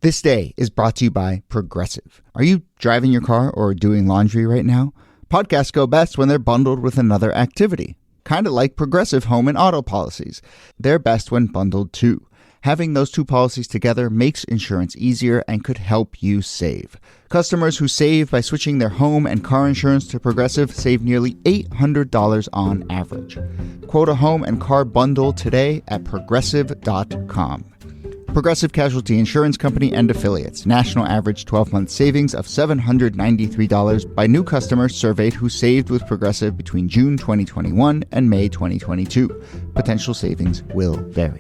This day is brought to you by Progressive. Are you driving your car or doing laundry right now? Podcasts go best when they're bundled with another activity, kind of like Progressive home and auto policies. They're best when bundled too. Having those two policies together makes insurance easier and could help you save. Customers who save by switching their home and car insurance to Progressive save nearly $800 on average. Quote a home and car bundle today at Progressive.com. Progressive Casualty Insurance Company and Affiliates. National average 12-month savings of $793 by new customers surveyed who saved with Progressive between June 2021 and May 2022. Potential savings will vary.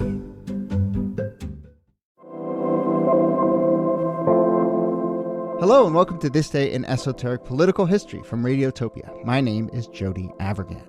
Hello and welcome to This Day in Esoteric Political History from Radiotopia. My name is Jody Avirgan.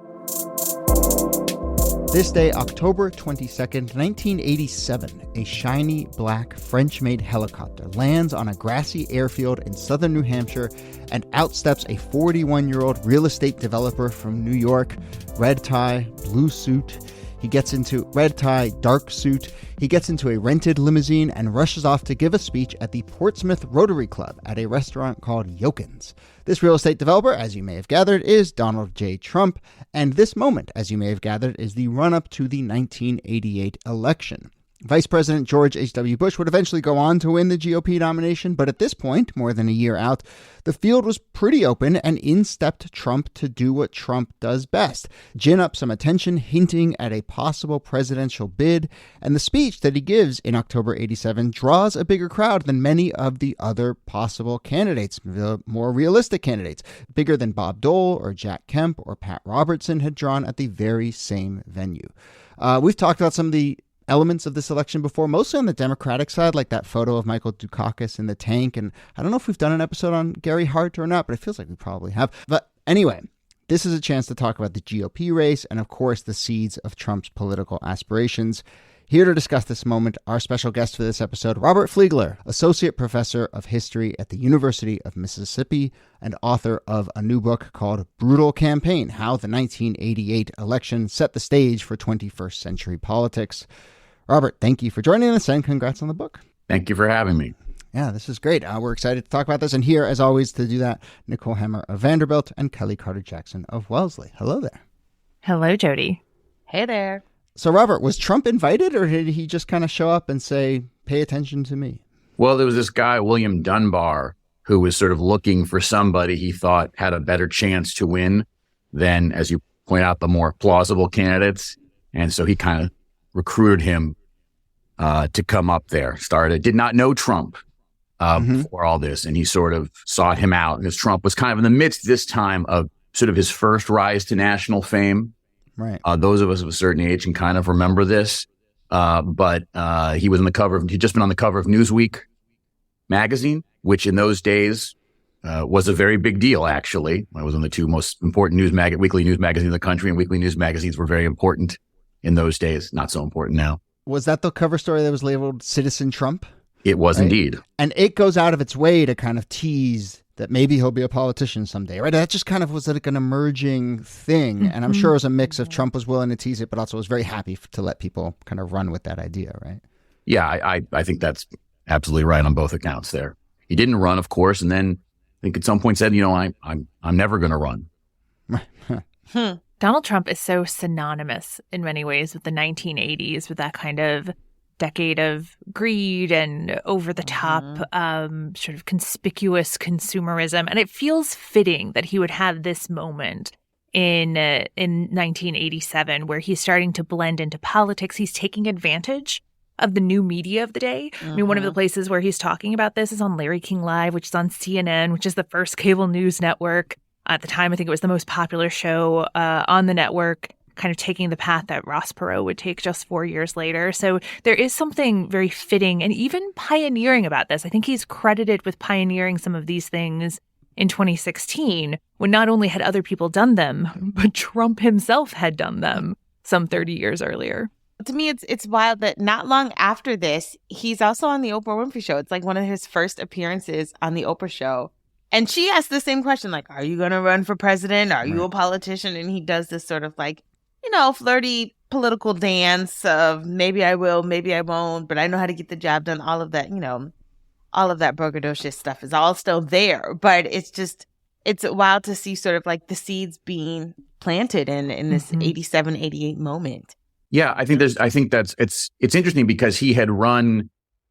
This day, October 22nd, 1987, a shiny black French-made helicopter lands on a grassy airfield in southern New Hampshire, and out steps a 41-year-old real estate developer from New York. Red tie, blue suit. He gets into red tie, dark suit. He gets into a rented limousine and rushes off to give a speech at the Portsmouth Rotary Club at a restaurant called Yokin's. This real estate developer, as you may have gathered, is Donald J. Trump, and this moment, as you may have gathered, is the run-up to the 1988 election. Vice President George H.W. Bush would eventually go on to win the GOP nomination, but at this point, more than a year out, the field was pretty open, and in stepped Trump to do what Trump does best: gin up some attention, hinting at a possible presidential bid, and the speech that he gives in October 87 draws a bigger crowd than many of the other possible candidates, the more realistic candidates, bigger than Bob Dole or Jack Kemp or Pat Robertson had drawn at the very same venue. We've talked about some of the elements of this election before, mostly on the Democratic side, like that photo of Michael Dukakis in the tank. And I don't know if we've done an episode on Gary Hart or not, but it feels like we probably have. But anyway, this is a chance to talk about the GOP race and, of course, the seeds of Trump's political aspirations. Here to discuss this moment, our special guest for this episode, Robert Fleegler, Associate Professor of History at the University of Mississippi and author of a new book called Brutal Campaign: How the 1988 Election Set the Stage for 21st Century Politics. Robert, thank you for joining us, and congrats on the book. Thank you for having me. Yeah, this is great. We're excited to talk about this. And here, as always, to do that, Nicole Hammer of Vanderbilt and Kelly Carter-Jackson of Wellesley. Hello there. Hello, Jody. Hey there. So, Robert, was Trump invited, or did he just kind of show up and say, pay attention to me? Well, there was this guy, William Dunbar, who was sort of looking for somebody he thought had a better chance to win than, as you point out, the more plausible candidates. And so he kind of recruited him to come up there. Did not know Trump before all this, and he sort of sought him out because Trump was kind of in the midst this time of sort of his first rise to national fame. Right. Those of us of a certain age can kind of remember this. But he was he'd just been on the cover of Newsweek magazine, which in those days was a very big deal, actually. It was one of the two most important weekly news magazines in the country, and weekly news magazines were very important in those days. Not so important now. Was that the cover story that was labeled Citizen Trump? It was, right? Indeed. And it goes out of its way to kind of tease that maybe he'll be a politician someday, right? That just kind of was like an emerging thing. And I'm sure it was a mix of Trump was willing to tease it, but also was very happy to let people kind of run with that idea, right? Yeah, I think that's absolutely right on both accounts there. He didn't run, of course, and then I think at some point said, I'm never going to run. Donald Trump is so synonymous in many ways with the 1980s, with that kind of decade of greed and over-the-top, sort of conspicuous consumerism. And it feels fitting that he would have this moment in 1987 where he's starting to blend into politics. He's taking advantage of the new media of the day. I mean, one of the places where he's talking about this is on Larry King Live, which is on CNN, which is the first cable news network. At the time, I think it was the most popular show on the network, kind of taking the path that Ross Perot would take just 4 years later. So there is something very fitting and even pioneering about this. I think he's credited with pioneering some of these things in 2016, when not only had other people done them, but Trump himself had done them some 30 years earlier. To me, it's wild that not long after this, he's also on the Oprah Winfrey Show. It's like one of his first appearances on the Oprah Show. And she asked the same question, like, are you going to run for president? Are you a politician? And he does this sort of like, flirty political dance of maybe I will, maybe I won't, but I know how to get the job done, all of that, all of that braggadocious stuff is all still there. But it's wild to see sort of like the seeds being planted in this 87, 88 moment. Yeah, I think it's interesting because he had run.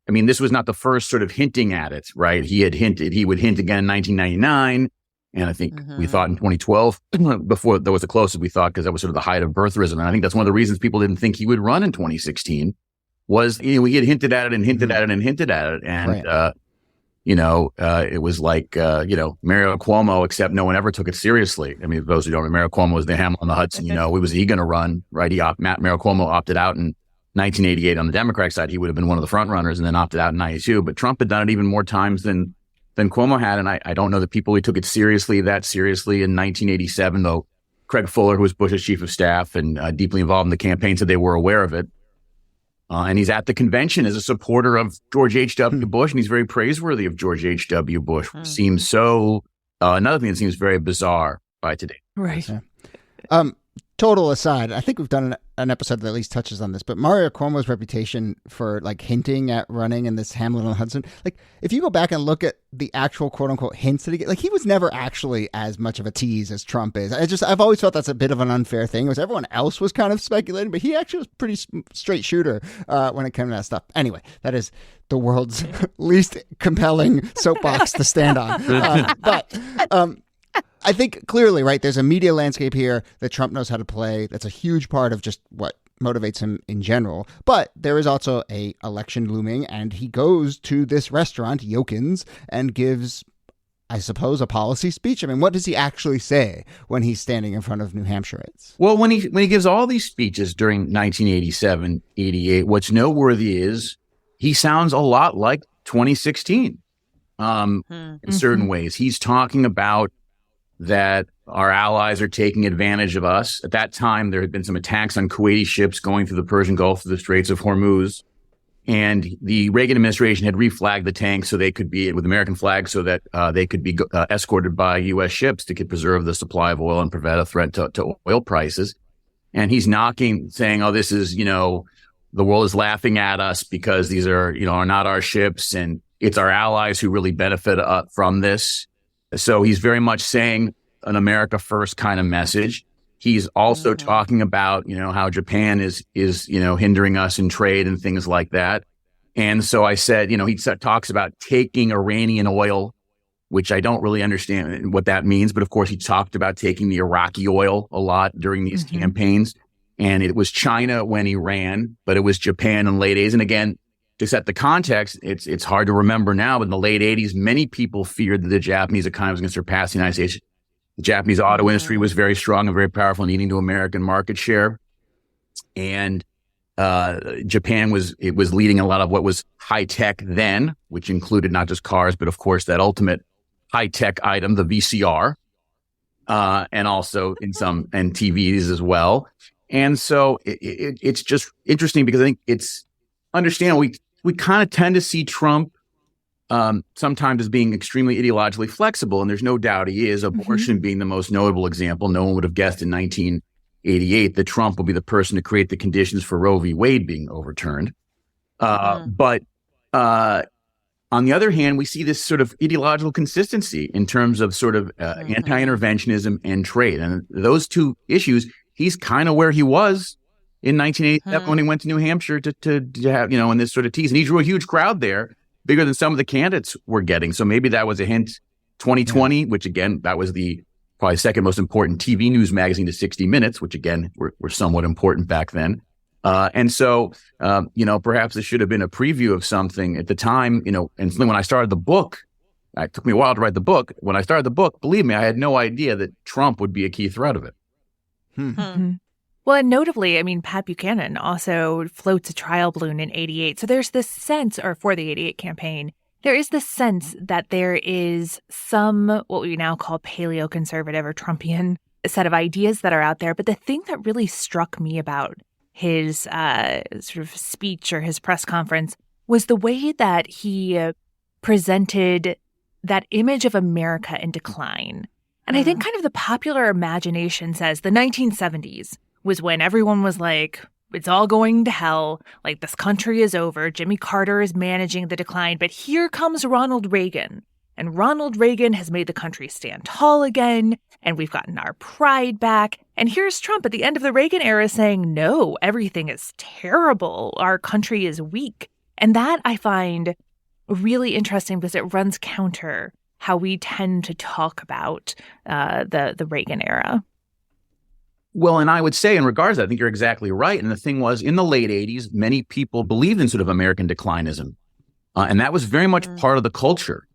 I mean, this was not the first sort of hinting at it, right? He would hint again in 1999. And I think we thought in 2012, before that was the closest we thought, because that was sort of the height of birtherism. And I think that's one of the reasons people didn't think he would run in 2016 was, he had hinted at it and hinted at it and hinted at it. And, Right. It was like, Mario Cuomo, except no one ever took it seriously. I mean, those who don't know, Mario Cuomo was the Hamlet on the Hudson, was he going to run, right? Mario Cuomo opted out in 1988 on the Democratic side. He would have been one of the front runners and then opted out in 92. But Trump had done it even more times than Cuomo had. And I don't know that people who took it that seriously in 1987, though Craig Fuller, who was Bush's chief of staff and deeply involved in the campaign, said they were aware of it. And he's at the convention as a supporter of George H.W. Bush, and he's very praiseworthy of George H.W. Bush. Seems so, another thing that seems very bizarre by today. Right. Yeah. Total aside, I think we've done an episode that at least touches on this, but Mario Cuomo's reputation for like hinting at running in this Hamlet on the Hudson, like if you go back and look at the actual quote unquote hints that he get, like he was never actually as much of a tease as Trump is. I've always felt that's a bit of an unfair thing. It was everyone else was kind of speculating, but he actually was pretty straight shooter when it came to that stuff. Anyway, that is the world's least compelling soapbox to stand on. But I think clearly, right, there's a media landscape here that Trump knows how to play. That's a huge part of just what motivates him in general. But there is also a election looming, and he goes to this restaurant, Yokin's, and gives, I suppose, a policy speech. I mean, what does he actually say when he's standing in front of New Hampshireites? Well, when he gives all these speeches during 1987, 88, what's noteworthy is he sounds a lot like 2016 in certain ways. He's talking about that our allies are taking advantage of us. At that time, there had been some attacks on Kuwaiti ships going through the Persian Gulf through the Straits of Hormuz. And the Reagan administration had reflagged the tanks so they could be with American flags so that they could be escorted by U.S. ships to preserve the supply of oil and prevent a threat to oil prices. And he's saying, oh, this is, the world is laughing at us because these are not our ships. And it's our allies who really benefit from this. So he's very much saying an America first kind of message. He's also talking about, how Japan is hindering us in trade and things like that. And so I said, he talks about taking Iranian oil, which I don't really understand what that means. But of course, he talked about taking the Iraqi oil a lot during these campaigns. And it was China when he ran, but it was Japan in the late 80s. And again, to set the context, it's hard to remember now, but in the late 80s, many people feared that the Japanese economy was going to surpass the United States. The Japanese auto industry was very strong and very powerful and eating to American market share. And Japan was leading a lot of what was high tech then, which included not just cars, but of course that ultimate high tech item, the VCR, and also and TVs as well. And so it's just interesting because I think it's understandable. We kind of tend to see Trump sometimes as being extremely ideologically flexible, and there's no doubt he is, abortion being the most notable example. No one would have guessed in 1988 that Trump will be the person to create the conditions for Roe v. Wade being overturned. But on the other hand, we see this sort of ideological consistency in terms of sort of anti-interventionism and trade. And those two issues, he's kind of where he was in 1987 when he went to New Hampshire to have, in this sort of tease. And he drew a huge crowd there, bigger than some of the candidates were getting. So maybe that was a hint. 2020, which again, that was the probably second most important TV news magazine to 60 Minutes, which again, were somewhat important back then. And so, perhaps this should have been a preview of something at the time, and when I started the book, it took me a while to write the book. When I started the book, believe me, I had no idea that Trump would be a key threat of it. Well, and notably, Pat Buchanan also floats a trial balloon in 88. So there's this sense, or for the 88 campaign, there is this sense that there is some, what we now call paleoconservative or Trumpian set of ideas that are out there. But the thing that really struck me about his sort of speech or his press conference was the way that he presented that image of America in decline. And I think kind of the popular imagination says the 1970s was when everyone was like, it's all going to hell. Like, this country is over. Jimmy Carter is managing the decline. But here comes Ronald Reagan. And Ronald Reagan has made the country stand tall again. And we've gotten our pride back. And here's Trump at the end of the Reagan era saying, no, everything is terrible. Our country is weak. And that I find really interesting because it runs counter how we tend to talk about the Reagan era. Well, and I would say in regards to that, I think you're exactly right. And the thing was, in the late 80s, many people believed in sort of American declinism. And that was very much part of the culture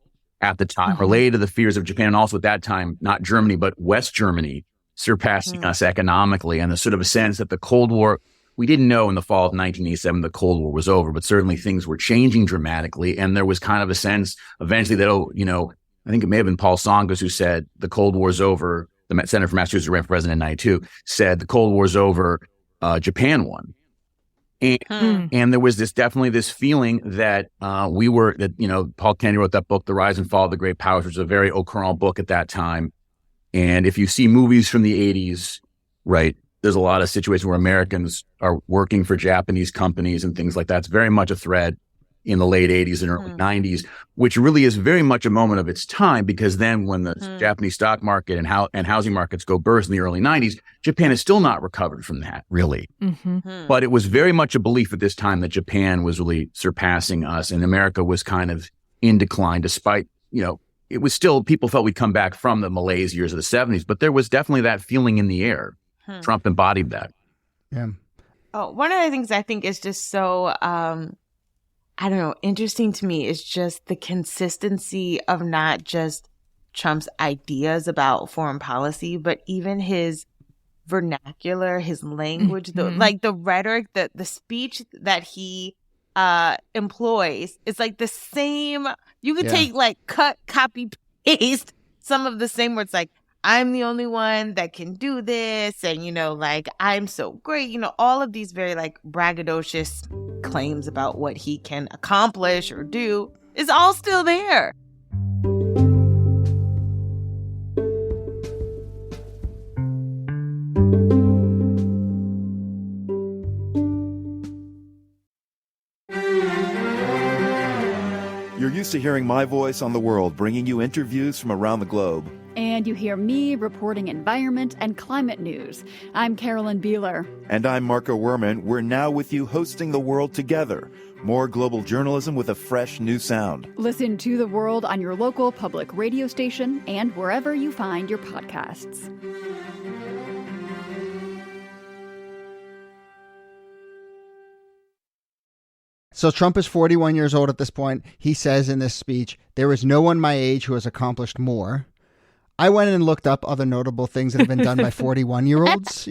at the time, related to the fears of Japan. And also at that time, not Germany, but West Germany surpassing us economically. And the sort of a sense that the Cold War, we didn't know in the fall of 1987 the Cold War was over, but certainly things were changing dramatically. And there was kind of a sense eventually that, I think it may have been Paul Tsongas who said the Cold War's over. The senator from Massachusetts who ran for president in 92 said the Cold War's over, Japan won. And there was definitely this feeling that Paul Kennedy wrote that book, The Rise and Fall of the Great Powers, which was a very au courant book at that time. And if you see movies from the 80s, right, there's a lot of situations where Americans are working for Japanese companies and things like that. It's very much a thread in the late 80s and early 90s, which really is very much a moment of its time, because then when the Japanese stock market and housing markets go burst in the early 90s, Japan is still not recovered from that, really. But it was very much a belief at this time that Japan was really surpassing us and America was kind of in decline, despite, it was still, people felt we'd come back from the malaise years of the 70s, but there was definitely that feeling in the air. Trump embodied that. Yeah. Oh, one of the things I think is just so, interesting to me is just the consistency of not just Trump's ideas about foreign policy, but even his vernacular, his language, the rhetoric, the speech that he employs. It's like the same. You could take cut, copy, paste some of the same words, like, I'm the only one that can do this. And, I'm so great. All of these very braggadocious claims about what he can accomplish or do is all still there. You're used to hearing my voice on the world, bringing you interviews from around the globe. And you hear me reporting environment and climate news. I'm Carolyn Beeler. And I'm Marco Werman. We're now with you hosting The World Together. More global journalism with a fresh new sound. Listen to The World on your local public radio station and wherever you find your podcasts. So Trump is 41 years old at this point. He says in this speech, there is no one my age who has accomplished more. I went and looked up other notable things that have been done by 41-year-olds,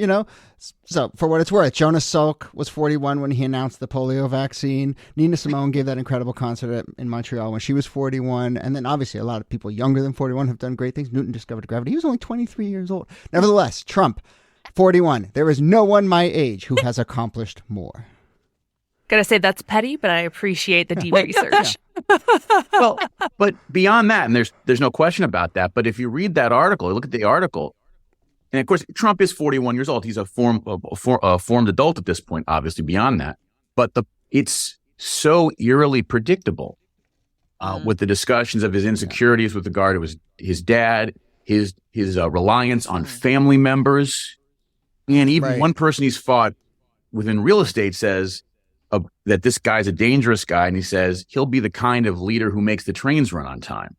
So for what it's worth, Jonas Salk was 41 when he announced the polio vaccine. Nina Simone gave that incredible concert in Montreal when she was 41. And then obviously a lot of people younger than 41 have done great things. Newton discovered gravity. He was only 23 years old. Nevertheless, Trump, 41. There is no one my age who has accomplished more. Gotta say that's petty, but I appreciate the deep research. Well, but beyond that, and there's no question about that. But if you read that article, look at the article, and of course Trump is 41 years old. He's a formed adult at this point, obviously beyond that. But it's so eerily predictable with the discussions of his insecurities with regard to his dad, his reliance on family members, and even one person he's fought within real estate says that this guy's a dangerous guy, and he says he'll be the kind of leader who makes the trains run on time.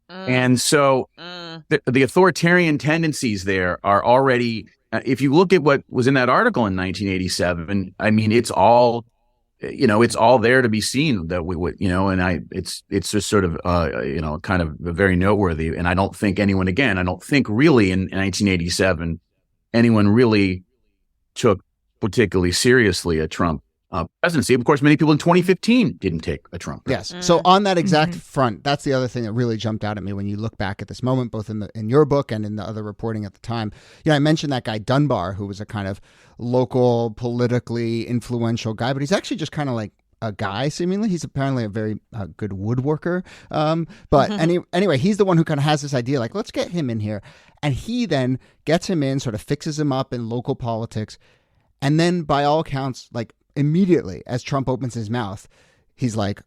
And so the authoritarian tendencies there are already, if you look at what was in that article in 1987, I mean, it's all there to be seen that we would, it's just sort of, kind of very noteworthy. And I don't think really in 1987, anyone really took particularly seriously a Trump presidency. Of course, many people in 2015 didn't take a Trump presidency. Yes. So on that exact front, that's the other thing that really jumped out at me when you look back at this moment, both in your book and in the other reporting at the time. I mentioned that guy Dunbar, who was a kind of local, politically influential guy, but he's actually just kind of like a guy, seemingly. He's apparently a very good woodworker. Anyway, he's the one who kind of has this idea, like, let's get him in here. And he then gets him in, sort of fixes him up in local politics. And then by all accounts, like immediately as Trump opens his mouth, he's like,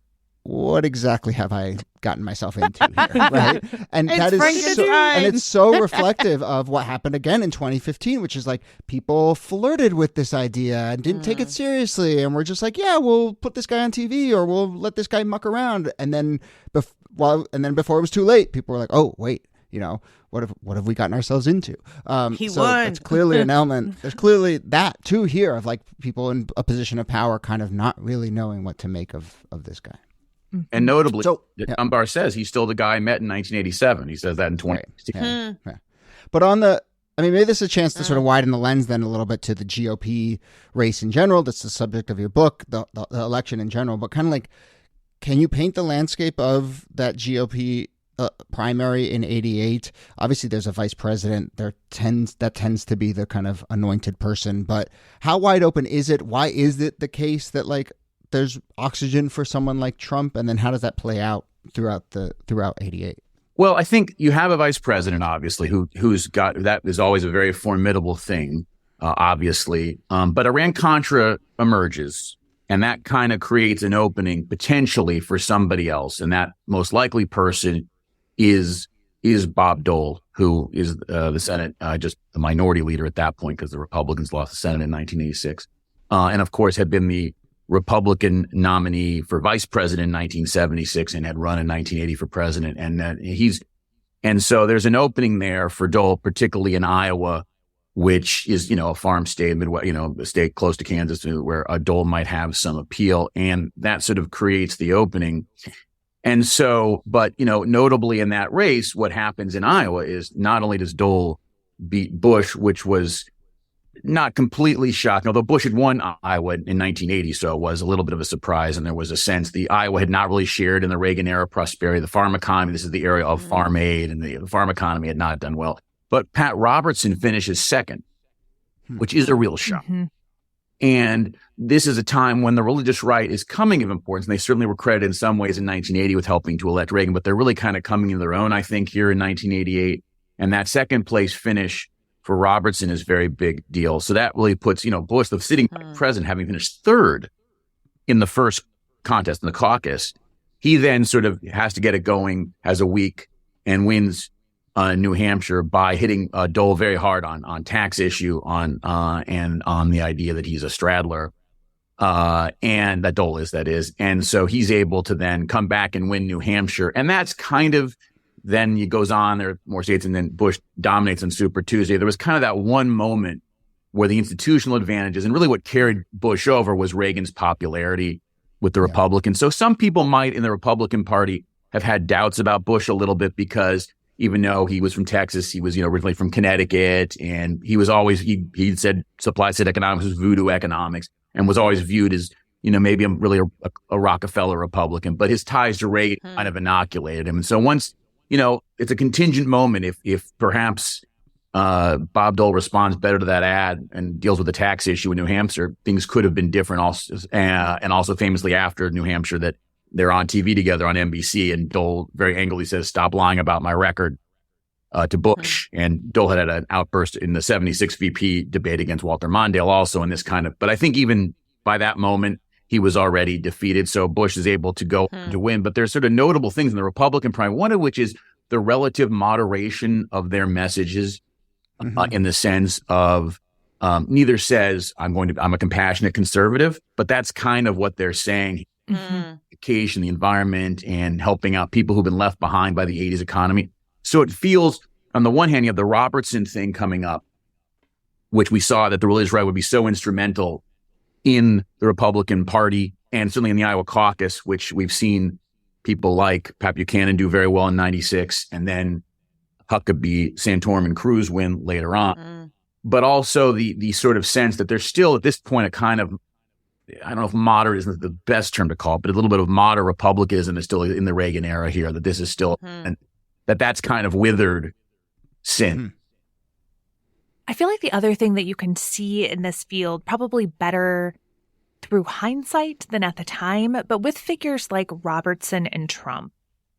what exactly have I gotten myself into here, right? And It's that is Frankenstein. and it's so reflective of what happened again in 2015, which is like people flirted with this idea and didn't take it seriously, and we're just like, yeah, we'll put this guy on TV or we'll let this guy muck around, and then before it was too late, people were like, oh wait, what have we gotten ourselves into? He so won. it's clearly an element. There's clearly that too here of like people in a position of power kind of not really knowing what to make of this guy. And notably, yeah. Dunbar says he's still the guy I met in 1987. He says that in 2016. Right. Yeah. But maybe this is a chance to sort of widen the lens then a little bit to the GOP race in general. That's the subject of your book, the election in general. But kind of like, can you paint the landscape of that GOP primary in 88? Obviously, there's a vice president. That tends to be the kind of anointed person. But how wide open is it? Why is it the case that like there's oxygen for someone like Trump, and then how does that play out throughout 88? Well, I think you have a vice president, obviously, who's got, that is always a very formidable thing, obviously. But Iran-Contra emerges, and that kind of creates an opening potentially for somebody else. And that most likely person is Bob Dole, who is the Senate, just the minority leader at that point, because the Republicans lost the Senate in 1986. And of course had been the Republican nominee for vice president in 1976 and had run in 1980 for president. And so there's an opening there for Dole, particularly in Iowa, which is, a farm state, a state close to Kansas, where a Dole might have some appeal. And that sort of creates the opening. And so, but, notably in that race, what happens in Iowa is not only does Dole beat Bush, which was not completely shocking, although Bush had won Iowa in 1980, so it was a little bit of a surprise. And there was a sense the Iowa had not really shared in the Reagan era prosperity, the farm economy. This is the area of farm aid, and the farm economy had not done well. But Pat Robertson finishes second, which is a real shock. Mm-hmm. And this is a time when the religious right is coming of importance. And they certainly were credited in some ways in 1980 with helping to elect Reagan, but they're really kind of coming into their own, I think, here in 1988. And that second place finish for Robertson is a very big deal. So that really puts, Bush, the sitting president, having finished third in the first contest in the caucus, he then sort of has to get it going as a week and wins New Hampshire by hitting Dole very hard on tax issue, and on the idea that he's a straddler, and that Dole is, that is. And so he's able to then come back and win New Hampshire. And that's kind of, then he goes on, there are more states, and then Bush dominates on Super Tuesday. There was kind of that one moment where the institutional advantages, and really what carried Bush over, was Reagan's popularity with the Republicans. So some people might in the Republican Party have had doubts about Bush a little bit, because even though he was from Texas, he was, originally from Connecticut, and he was always, he said supply side economics was voodoo economics, and was always viewed as, maybe really a Rockefeller Republican, but his ties to Reagan kind of inoculated him. And so once, it's a contingent moment. If perhaps Bob Dole responds better to that ad and deals with the tax issue in New Hampshire, things could have been different. Also, and also famously after New Hampshire, that they're on TV together on NBC, and Dole very angrily says, "Stop lying about my record," to Bush. And Dole had an outburst in the 76 VP debate against Walter Mondale also in this kind of, but I think even by that moment, he was already defeated. So Bush is able to go to win. But there's sort of notable things in the Republican primary, one of which is the relative moderation of their messages, in the sense of neither says I'm a compassionate conservative, but that's kind of what they're saying. Education, the environment, and helping out people who've been left behind by the 80s economy. So it feels, on the one hand, you have the Robertson thing coming up, which we saw that the religious right would be so instrumental in the Republican Party, and certainly in the Iowa caucus, which we've seen people like Pat Buchanan do very well in 96, and then Huckabee, Santorum, and Cruz win later on. But also the sort of sense that there's still at this point a kind of, I don't know if moderate isn't the best term to call it, but a little bit of moderate republicanism is still in the Reagan era here, that this is still, and that's kind of withered sin. I feel like the other thing that you can see in this field, probably better through hindsight than at the time, but with figures like Robertson and Trump,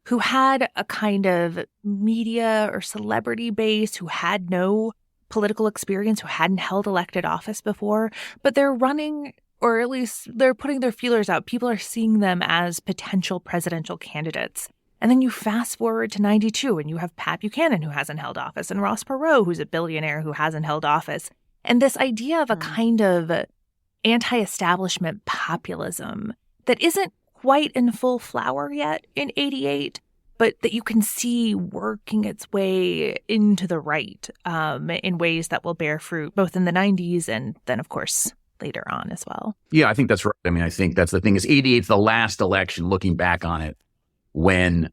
who had a kind of media or celebrity base, who had no political experience, who hadn't held elected office before, but they're running, or at least they're putting their feelers out. People are seeing them as potential presidential candidates. And then you fast forward to 92 and you have Pat Buchanan, who hasn't held office, and Ross Perot, who's a billionaire who hasn't held office. And this idea of a kind of anti-establishment populism that isn't quite in full flower yet in 88, but that you can see working its way into the right in ways that will bear fruit both in the 90s and then, of course, later on as well. Yeah, I think that's right. I mean, I think that's the thing is 88 is the last election, looking back on it, when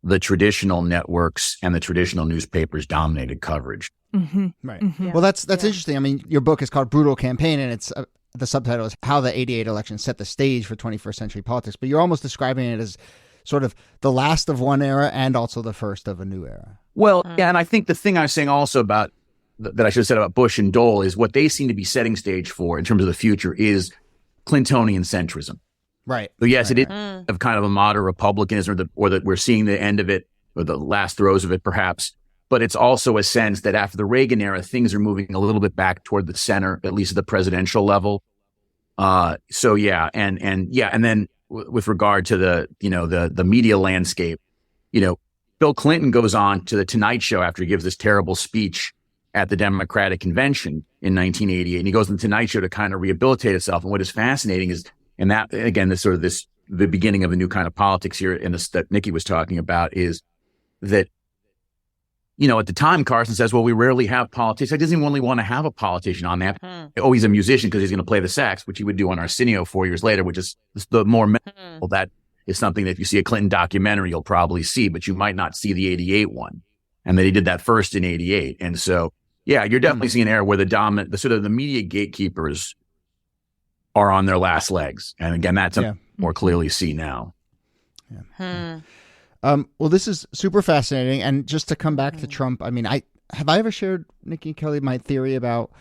the traditional networks and the traditional newspapers dominated coverage. Mm-hmm. Right. Mm-hmm. Well, that's interesting. I mean, your book is called Brutal Campaign, and it's the subtitle is How the 88 Election Set the Stage for 21st Century Politics. But you're almost describing it as sort of the last of one era and also the first of a new era. Well, yeah, and I think the thing I was saying also about that I should have said about Bush and Dole is what they seem to be setting stage for in terms of the future is Clintonian centrism. Right. So yes, right, it is of kind of a moderate republicanism, or that we're seeing the end of it, or the last throes of it, perhaps. But it's also a sense that after the Reagan era, things are moving a little bit back toward the center, at least at the presidential level. So yeah, and then with regard to the media landscape, Bill Clinton goes on to the Tonight Show after he gives this terrible speech at the Democratic Convention in 1988, and he goes to the Tonight Show to kind of rehabilitate itself. And what is fascinating is, and that again, the beginning of a new kind of politics here in this that Nikki was talking about is that, at the time Carson says, well, we rarely have politics. He doesn't even really want to have a politician on that. Oh, he's a musician because he's going to play the sax, which he would do on Arsenio 4 years later, which is the more memorable. That is something that if you see a Clinton documentary, you'll probably see, but you might not see the 88 one. And that he did that first in 88. And so, yeah, you're definitely seeing an era where the sort of the media gatekeepers are on their last legs. And again, that's more clearly see now. Yeah. Well, this is super fascinating. And just to come back to Trump, I mean, have I ever shared, Nikki and Kelly, my theory about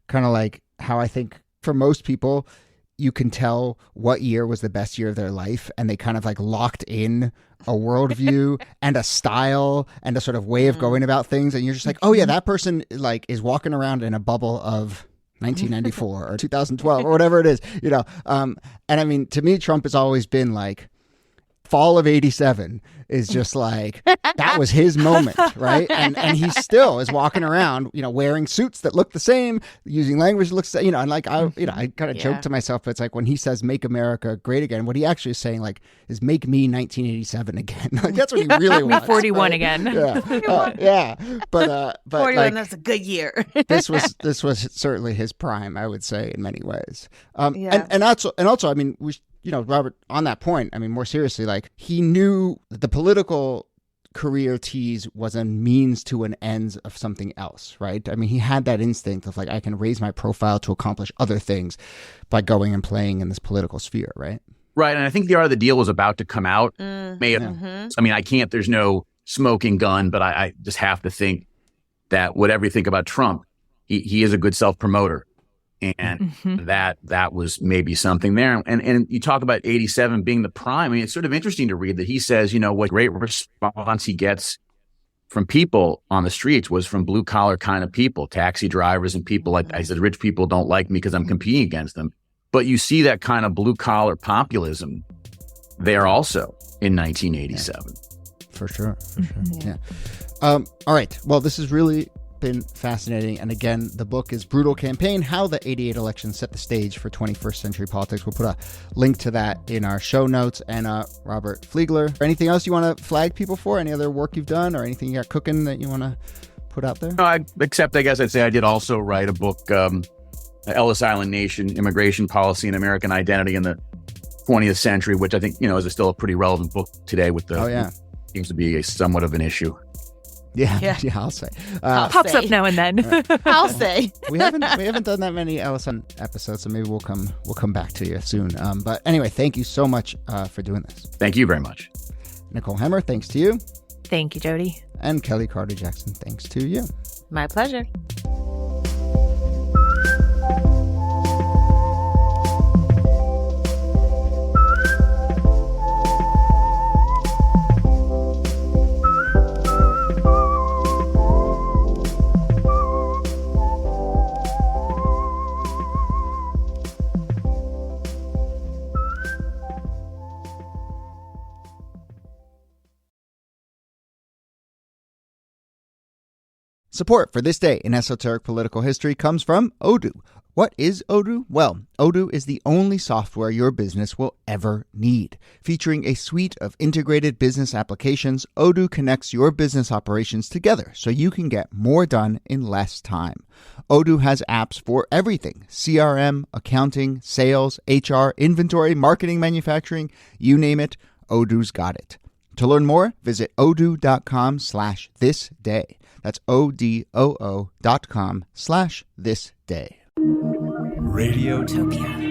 kind of like how I think for most people, you can tell what year was the best year of their life, and they kind of like locked in a worldview and a style and a sort of way of going about things. And you're just like, oh yeah, that person like is walking around in a bubble of 1994 or 2012 or whatever it is, And I mean, to me, Trump has always been like, fall of 87 is just like, that was his moment, right? And he still is walking around, wearing suits that look the same, using language that looks, and like, I kind of joke to myself, but it's like when he says, make America great again, what he actually is saying like is make me 1987 again. Like that's what he really wants. 41 right? again. Yeah. But 41, like, that's a good year. this was certainly his prime, I would say, in many ways. And also, I mean, Robert, on that point, I mean, more seriously, like he knew that the political career tease was a means to an end of something else, right? I mean, he had that instinct of like, I can raise my profile to accomplish other things by going and playing in this political sphere, right? Right. And I think the Art of the Deal was about to come out. I mean, there's no smoking gun, but I just have to think that whatever you think about Trump, he is a good self-promoter. And that was maybe something there. And you talk about 87 being the prime. I mean, it's sort of interesting to read that he says, what great response he gets from people on the streets was from blue collar kind of people, taxi drivers and people like I said, rich people don't like me because I'm competing against them. But you see that kind of blue collar populism there also in 1987. For sure. Yeah. All right. Well, this has really been fascinating. And again, the book is Brutal Campaign, How the 88 Election Set the Stage for 21st Century Politics. We'll put a link to that in our show notes. And Robert Fleegler, anything else you want to flag people for? Any other work you've done or anything you got cooking that you want to put out there? No, except I guess I'd say I did also write a book, Ellis Island Nation, Immigration Policy and American Identity in the 20th Century, which I think, is still a pretty relevant book today with seems to be somewhat of an issue. Yeah, I'll say. Pops up now and then. I'll say. we haven't done that many Ellison episodes, so maybe we'll come back to you soon. But anyway, thank you so much for doing this. Thank you very much. Nicole Hemmer, thanks to you. Thank you, Jody. And Kelly Carter Jackson, thanks to you. My pleasure. Support for This Day in Esoteric Political History comes from Odoo. What is Odoo? Well, Odoo is the only software your business will ever need. Featuring a suite of integrated business applications, Odoo connects your business operations together so you can get more done in less time. Odoo has apps for everything: CRM, accounting, sales, HR, inventory, marketing, manufacturing, you name it, Odoo's got it. To learn more, visit odoo.com/thisday. That's odoo.com/thisday. Radiotopia.